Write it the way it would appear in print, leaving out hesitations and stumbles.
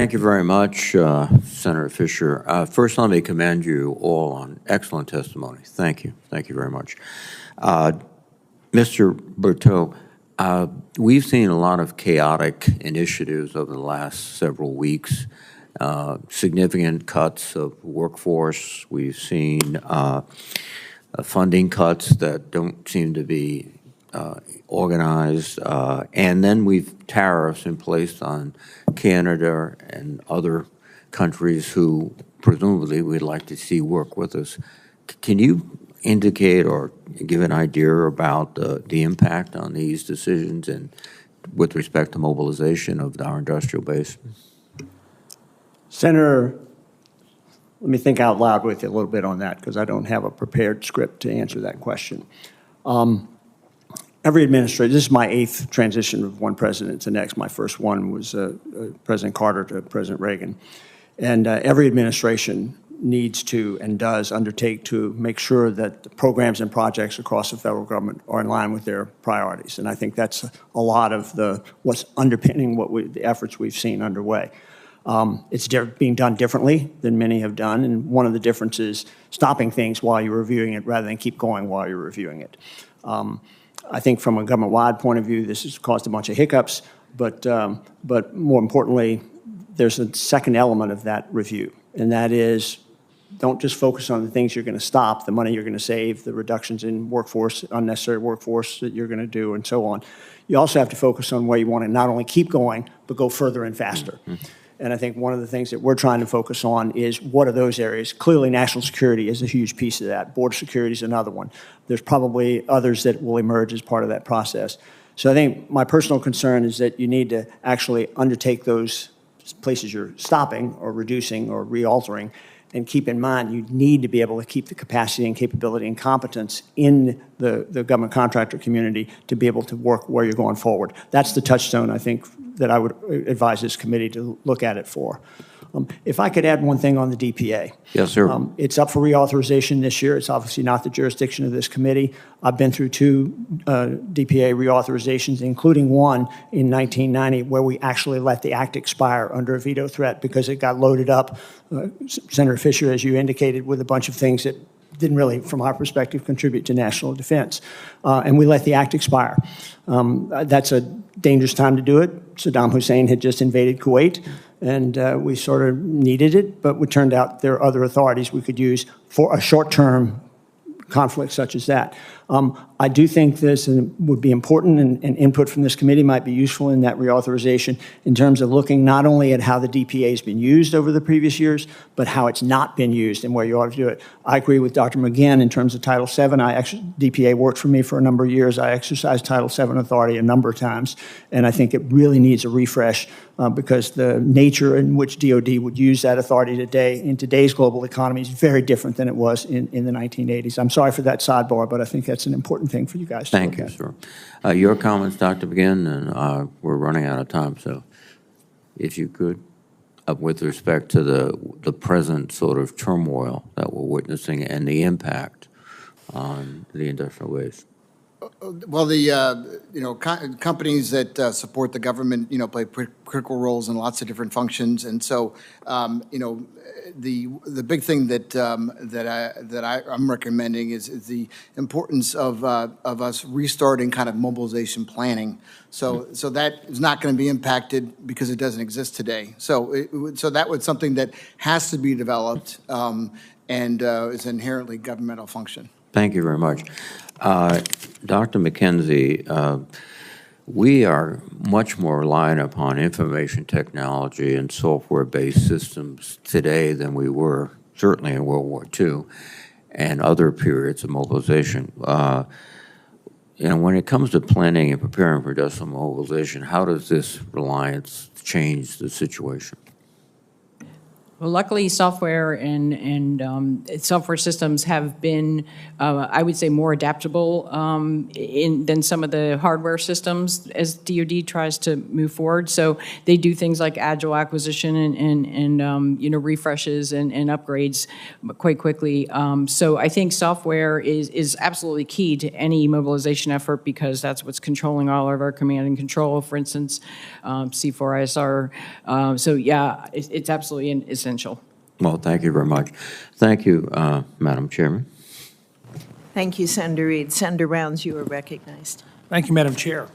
Thank you very much, Senator Fisher. First, let me commend you all on excellent testimony. Thank you. Thank you very much. Mr. Berteau, we've seen a lot of chaotic initiatives over the last several weeks, significant cuts of workforce. We've seen funding cuts that don't seem to be organized, and then we've tariffs in place on Canada and other countries who presumably we'd like to see work with us. Can you indicate or give an idea about the impact on these decisions and with respect to mobilization of our industrial base? Senator, let me think out loud with you a little bit on that because I don't have a prepared script to answer that question. Every administration, this is my 8th transition of one president to the next. My first one was President Carter to President Reagan. And every administration needs to and does undertake to make sure that the programs and projects across the federal government are in line with their priorities. And I think that's a lot of what's underpinning the efforts we've seen underway. It's being done differently than many have done, and one of the differences is stopping things while you're reviewing it rather than keep going while you're reviewing it. I think from a government-wide point of view, this has caused a bunch of hiccups, but more importantly, there's a second element of that review, and that is don't just focus on the things you're going to stop, the money you're going to save, the reductions in workforce, unnecessary workforce that you're going to do, and so on. You also have to focus on where you want to not only keep going, but go further and faster. Mm-hmm. And I think one of the things that we're trying to focus on is what are those areas? Clearly, national security is a huge piece of that. Border security is another one. There's probably others that will emerge as part of that process. So I think my personal concern is that you need to actually undertake those places you're stopping or reducing or realtering, and keep in mind you need to be able to keep the capacity and capability and competence in the government contractor community to be able to work where you're going forward. That's the touchstone, I think, that I would advise this committee to look at it for. If I could add one thing on the DPA. Yes, sir. It's up for reauthorization this year. It's obviously not the jurisdiction of this committee. I've been through 2 DPA reauthorizations, including one in 1990 where we actually let the act expire under a veto threat because it got loaded up, Senator Fisher, as you indicated, with a bunch of things that didn't really, from our perspective, contribute to national defense. And we let the act expire. That's a dangerous time to do it. Saddam Hussein had just invaded Kuwait, and we sort of needed it, but it turned out there are other authorities we could use for a short-term conflict such as that. I do think this would be important, and input from this committee might be useful in that reauthorization in terms of looking not only at how the DPA has been used over the previous years, but how it's not been used and where you ought to do it. I agree with Dr. McGinn in terms of Title VII. DPA worked for me for a number of years. I exercised Title VII authority a number of times, and I think it really needs a refresh because the nature in which DOD would use that authority today in today's global economy is very different than it was in the 1980s. I'm sorry for that sidebar, but I think that's an important thing for you guys to Thank you, sir. Your comments, Dr. McGinn, and we're running out of time, so if you could, with respect to the present sort of turmoil that we're witnessing and the impact on the industrial base. Well, the companies that support the government, play critical roles in lots of different functions, and so the big thing that I'm recommending is the importance of us restarting kind of mobilization planning. So that is not going to be impacted because it doesn't exist today. So that was something that has to be developed and is inherently governmental function. Thank you very much. Dr. McKenzie, we are much more reliant upon information technology and software-based systems today than we were certainly in World War II and other periods of mobilization. When it comes to planning and preparing for industrial mobilization, how does this reliance change the situation? Well, luckily, software and software systems have been, I would say, more adaptable than some of the hardware systems as DoD tries to move forward. So they do things like agile acquisition and refreshes and upgrades quite quickly. So I think software is absolutely key to any mobilization effort because that's what's controlling all of our command and control. For instance, C4ISR. So yeah, it's absolutely essential. Well, thank you very much. Thank you, Madam Chairman. Thank you, Senator Reed. Senator Rounds, you are recognized. Thank you, Madam Chair.